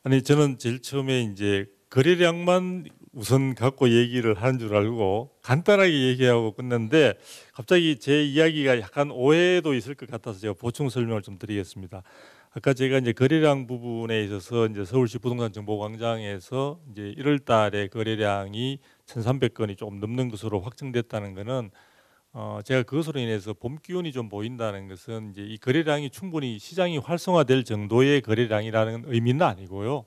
아니 저는 제일 처음에 이제 거래량만 우선 갖고 얘기를 하는 줄 알고 간단하게 얘기하고 끝냈는데 갑자기 제 이야기가 약간 오해도 있을 것 같아서 제가 보충 설명을 좀 드리겠습니다. 아까 제가 이제 거래량 부분에 있어서 이제 서울시 부동산 정보광장에서 이제 1월 달에 거래량이 1,300건이 조금 넘는 것으로 확정됐다는 것은 제가 그것으로 인해서 봄 기운이 좀 보인다는 것은 이제 이 거래량이 충분히 시장이 활성화될 정도의 거래량이라는 의미는 아니고요.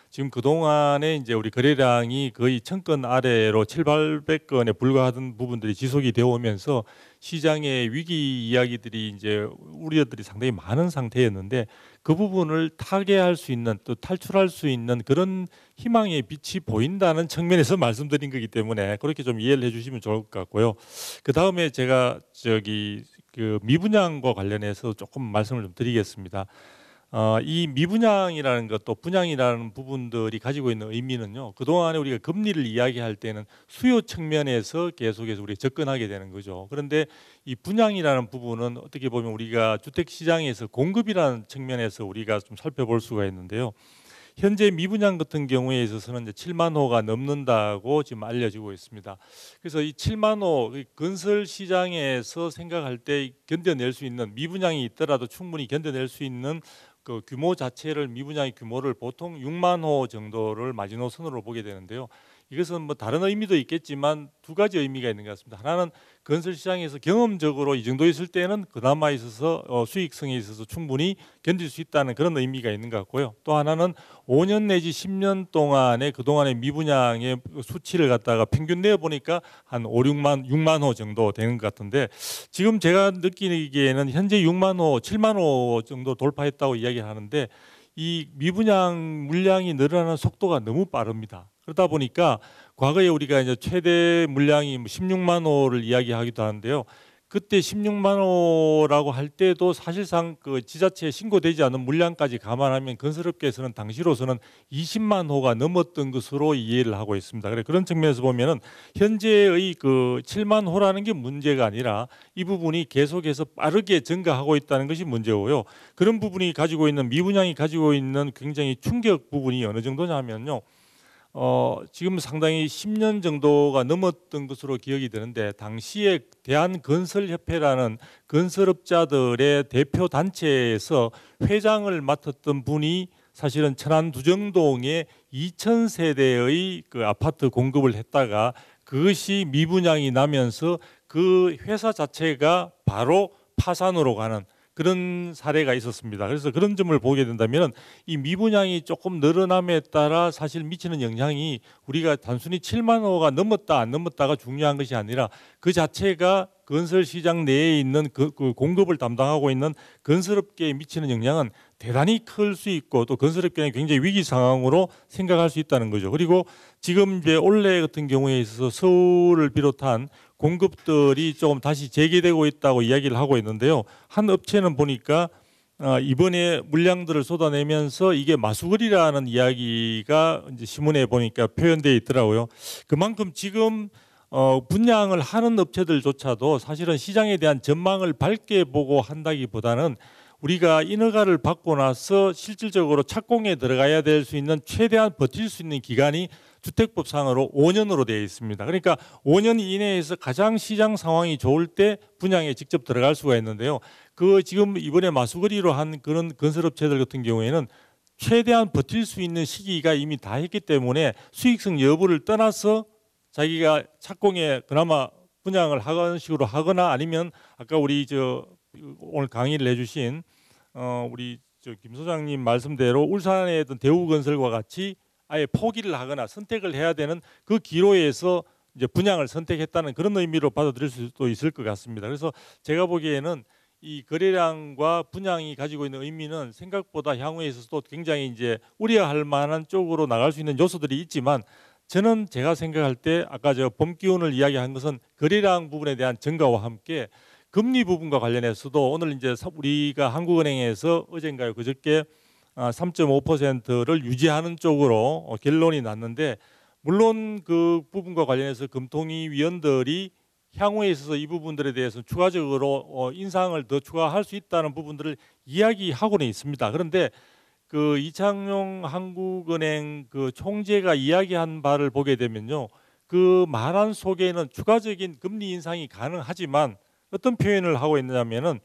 지금 그동안에 이제 우리 거래량이 거의 1,000건 아래로 700~800건에 불과하던 부분들이 지속이 되어 오면서 시장의 위기 이야기들이 이제 우려들이 상당히 많은 상태였는데 그 부분을 타개할 수 있는 또 탈출할 수 있는 그런 희망의 빛이 보인다는 측면에서 말씀드린 거기 때문에 그렇게 좀 이해를 해주시면 좋을 것 같고요. 그 다음에 제가 그 미분양과 관련해서 조금 말씀을 좀 드리겠습니다. 이 미분양이라는 것 또 분양이라는 부분들이 가지고 있는 의미는요. 그동안에 우리가 금리를 이야기할 때는 수요 측면에서 계속해서 우리가 접근하게 되는 거죠. 그런데 이 분양이라는 부분은 어떻게 보면 우리가 주택 시장에서 공급이라는 측면에서 우리가 좀 살펴볼 수가 있는데요. 현재 미분양 같은 경우에 있어서는 이제 7만 호가 넘는다고 지금 알려지고 있습니다. 그래서 이 7만 호 건설 시장에서 생각할 때 견뎌낼 수 있는 미분양이 있더라도 충분히 견뎌낼 수 있는 그 규모 자체를 미분양의 규모를 보통 6만 호 정도를 마지노선으로 보게 되는데요. 이것은 뭐 다른 의미도 있겠지만 두 가지 의미가 있는 것 같습니다. 하나는 건설 시장에서 경험적으로 이 정도 있을 때는 그나마 있어서 수익성에 있어서 충분히 견딜 수 있다는 그런 의미가 있는 것 같고요. 또 하나는 5년 내지 10년 동안의 그동안의 미분양의 수치를 갖다가 평균 내어 보니까 한 6만 호 정도 되는 것 같은데 지금 제가 느끼기에는 현재 6만 호, 7만 호 정도 돌파했다고 이야기하는데 이 미분양 물량이 늘어나는 속도가 너무 빠릅니다. 그러다 보니까 과거에 우리가 이제 최대 물량이 16만 호를 이야기하기도 하는데요. 그때 16만 호라고 할 때도 사실상 그 지자체에 신고되지 않은 물량까지 감안하면 건설업계에서는 당시로서는 20만 호가 넘었던 것으로 이해를 하고 있습니다. 그래 그런 측면에서 보면은 현재의 그 7만 호라는 게 문제가 아니라 이 부분이 계속해서 빠르게 증가하고 있다는 것이 문제고요. 그런 부분이 가지고 있는 미분양이 가지고 있는 굉장히 충격 부분이 어느 정도냐면요. 지금 상당히 10년 정도가 넘었던 것으로 기억이 되는데 당시에 대한건설협회라는 건설업자들의 대표 단체에서 회장을 맡았던 분이 사실은 천안 두정동에 2,000세대의 그 아파트 공급을 했다가 그것이 미분양이 나면서 그 회사 자체가 바로 파산으로 가는 그런 사례가 있었습니다. 그래서 그런 점을 보게 된다면 이 미분양이 조금 늘어남에 따라 사실 미치는 영향이 우리가 단순히 7만 호가 넘었다 안 넘었다가 중요한 것이 아니라 그 자체가 건설 시장 내에 있는 그 공급을 담당하고 있는 건설업계에 미치는 영향은 대단히 클 수 있고 또 건설업계는 굉장히 위기 상황으로 생각할 수 있다는 거죠. 그리고 지금 이제 올해 같은 경우에 있어서 서울을 비롯한 공급들이 조금 다시 재개되고 있다고 이야기를 하고 있는데요. 한 업체는 보니까 이번에 물량들을 쏟아내면서 이게 마수거리라는 이야기가 이제 신문에 보니까 표현되어 있더라고요. 그만큼 지금 분양을 하는 업체들조차도 사실은 시장에 대한 전망을 밝게 보고 한다기보다는 우리가 인허가를 받고 나서 실질적으로 착공에 들어가야 될 수 있는 최대한 버틸 수 있는 기간이 주택법상으로 5년으로 되어 있습니다. 그러니까 5년 이내에서 가장 시장 상황이 좋을 때 분양에 직접 들어갈 수가 있는데요. 그 지금 이번에 마수거리로 한 그런 건설업체들 같은 경우에는 최대한 버틸 수 있는 시기가 이미 다 했기 때문에 수익성 여부를 떠나서 자기가 착공에 그나마 분양을 하는 식으로 하거나 아니면 아까 우리 오늘 강의를 해주신 우리 김 소장님 말씀대로 울산에 있던 대우건설과 같이 아예 포기를 하거나 선택을 해야 되는 그 기로에서 이제 분양을 선택했다는 그런 의미로 받아들일 수도 있을 것 같습니다. 그래서 제가 보기에는 이 거래량과 분양이 가지고 있는 의미는 생각보다 향후에 있어서도 굉장히 이제 우려할 만한 쪽으로 나갈 수 있는 요소들이 있지만 저는 제가 생각할 때 아까 봄 기운을 이야기한 것은 거래량 부분에 대한 증가와 함께 금리 부분과 관련해서도 오늘 이제 우리가 한국은행에서 어젠가요 그저께 3.5%를 유지하는 쪽으로 결론이 났는데 물론 그 부분과 관련해서 금통위 위원들이 향후에 있어서 이 부분들에 대해서 추가적으로 인상을 더 추가할 수 있다는 부분들을 이야기하고는 있습니다. 그런데 그 이창용 한국은행 그 총재가 이야기한 바를 보게 되면요. 그 말한 속에는 추가적인 금리 인상이 가능하지만 어떤 표현을 하고 있느냐면은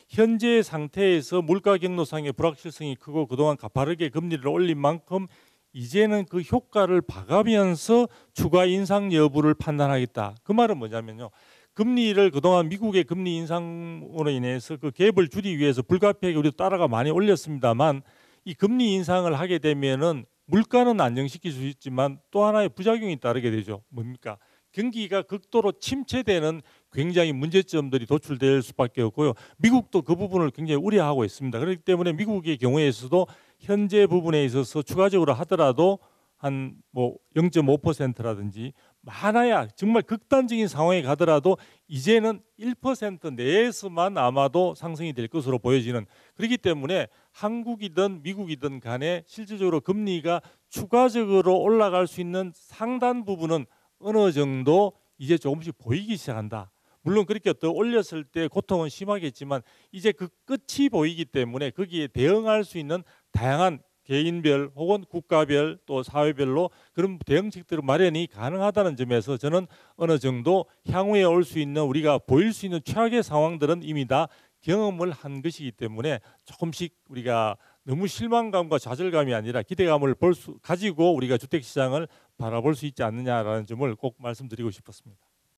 현재 상태에서 물가 경로상의 불확실성이 크고 그동안 가파르게 금리를 올린 만큼 이제는 그 효과를 봐가면서 추가 인상 여부를 판단하겠다. 그 말은 뭐냐면요. 금리를 그동안 미국의 금리 인상으로 인해서 그 갭을 줄이기 위해서 불가피하게 우리도 따라가 많이 올렸습니다만 이 금리 인상을 하게 되면은 물가는 안정시킬 수 있지만 또 하나의 부작용이 따르게 되죠. 뭡니까? 경기가 극도로 침체되는 굉장히 문제점들이 도출될 수밖에 없고요. 미국도 그 부분을 굉장히 우려하고 있습니다. 그렇기 때문에 미국의 경우에서도 현재 부분에 있어서 추가적으로 하더라도 한 뭐 0.5%라든지 많아야 정말 극단적인 상황에 가더라도 이제는 1% 내에서만 아마도 상승이 될 것으로 보여지는, 그렇기 때문에 한국이든 미국이든 간에 실질적으로 금리가 추가적으로 올라갈 수 있는 상단 부분은 어느 정도 이제 조금씩 보이기 시작한다. 물론 그렇게 더 올렸을 때 고통은 심하겠지만 이제 그 끝이 보이기 때문에 거기에 대응할 수 있는 다양한 개인별 혹은 국가별 또 사회별로 그런 대응책들을 마련이 가능하다는 점에서 저는 어느 정도 향후에 올 수 있는 우리가 보일 수 있는 최악의 상황들은 이미 다 경험을 한 것이기 때문에 조금씩 우리가 너무 실망감과 좌절감이 아니라 기대감을 가지고 우리가 주택시장을 바라볼 수 있지 않느냐라는 점을 꼭 말씀드리고 싶었습니다.